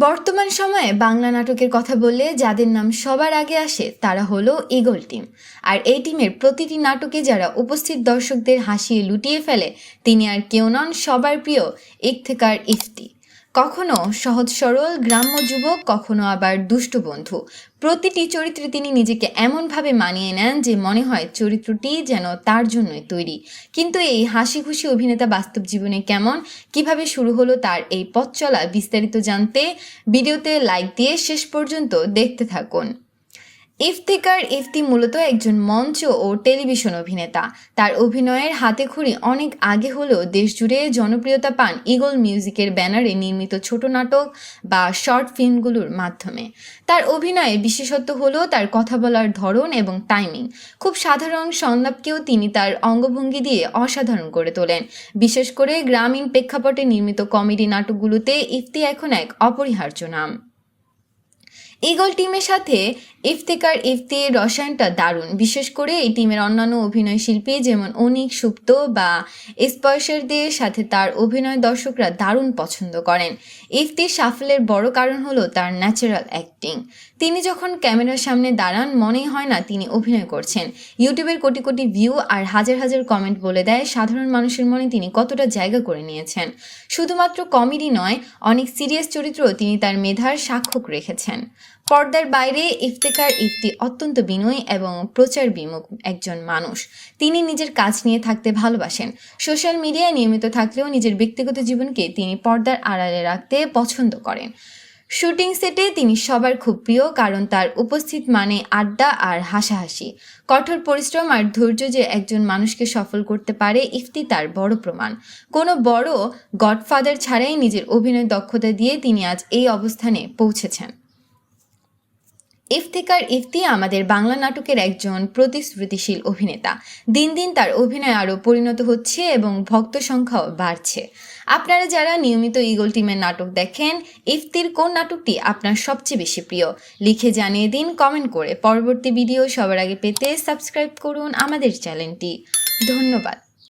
বর্তমান সময়ে বাংলা নাটকের কথা বললে যাদের নাম সবার আগে আসে তারা হলো ঈগল টিম। আর এই টিমের প্রতিটি নাটকে যারা উপস্থিত দর্শকদের হাসিয়ে লুটিয়ে ফেলে তিনি আর কেউ নন সবার প্রিয় ইফতেখার ইফতি। কখনো সহজ সরল গ্রাম্য যুবক, কখনো আবার দুষ্ট বন্ধু। প্রতিটি চরিত্রে তিনি নিজেকে এমনভাবে মানিয়ে নেন যে মনে হয় চরিত্রটি যেন তার জন্যই তৈরি। কিন্তু এই হাসি খুশি অভিনেতা বাস্তব জীবনে কেমন, কিভাবে শুরু হলো তার এই পথ চলা, বিস্তারিত জানতে ভিডিওতে লাইক দিয়ে শেষ পর্যন্ত দেখতে থাকুন। ইফতেখার ইফতি মূলত একজন মঞ্চ ও টেলিভিশন অভিনেতা। তার অভিনয়ের হাতেখড়ি অনেক আগে হলেও দেশজুড়ে জনপ্রিয়তা পান ঈগল মিউজিকের ব্যানারে নির্মিত ছোট নাটক বা শর্ট ফিল্মগুলোর মাধ্যমে। তার অভিনয়ে বিশেষত্ব হলো তার কথা বলার ধরন এবং টাইমিং। খুব সাধারণ সংলাপকেও তিনি তার অঙ্গভঙ্গি দিয়ে অসাধারণ করে তোলেন। বিশেষ করে গ্রামীণ প্রেক্ষাপটে নির্মিত কমেডি নাটকগুলোতে ইফতি এখন এক অপরিহার্য নাম। ঈগল টিমের সাথে ইফতেখার ইফতির রসায়নটা দারুণ। বিশেষ করে এই টিমের অন্যান্য অভিনয় শিল্পী যেমন অনিক, সুপ্ত বা স্পর্শারদের সাথে তার অভিনয় দর্শকরা দারুণ পছন্দ করেন। ইফতির সাফল্যের বড় কারণ হলো তার ন্যাচারাল অ্যাক্টিং। তিনি যখন ক্যামেরার সামনে দাঁড়ান মনেই হয় না তিনি অভিনয় করছেন। ইউটিউবের কোটি কোটি ভিউ আর হাজার হাজার কমেন্ট বলে দেয় সাধারণ মানুষের মনে তিনি কতটা জায়গা করে নিয়েছেন। শুধুমাত্র কমেডি নয়, অনেক সিরিয়াস চরিত্র তিনি তার মেধার সাক্ষ্য রেখেছেন। পর্দার বাইরে ইফতেখার ইফতি অত্যন্ত বিনয়ী এবং প্রচার বিমুখ একজন মানুষ। তিনি নিজের কাজ নিয়ে থাকতে ভালোবাসেন। সোশ্যাল মিডিয়ায় নিয়মিত থাকলেও নিজের ব্যক্তিগত জীবনকে তিনি পর্দার আড়ালে রাখতে পছন্দ করেন। শুটিং সেটে তিনি সবার খুব প্রিয়, কারণ তার উপস্থিত মানে আড্ডা আর হাসাহাসি। কঠোর পরিশ্রম আর ধৈর্য যে একজন মানুষকে সফল করতে পারে, ইফতি তার বড় প্রমাণ। কোনো বড় গডফাদার ছাড়াই নিজের অভিনয় দক্ষতা দিয়ে তিনি আজ এই অবস্থানে পৌঁছেছেন। ইফতেখার ইফতি আমাদের বাংলা নাটকের একজন প্রতিশ্রুতিশীল অভিনেতা। দিন দিন তার অভিনয় আরও পরিণত হচ্ছে এবং ভক্ত সংখ্যাও বাড়ছে। আপনারা যারা নিয়মিত ঈগল টিমের নাটক দেখেন, ইফতির কোন নাটকটি আপনার সবচেয়ে বেশি প্রিয় লিখে জানিয়ে দিন কমেন্ট করে। পরবর্তী ভিডিও সবার আগে পেতে সাবস্ক্রাইব করুন আমাদের চ্যানেলটি। ধন্যবাদ।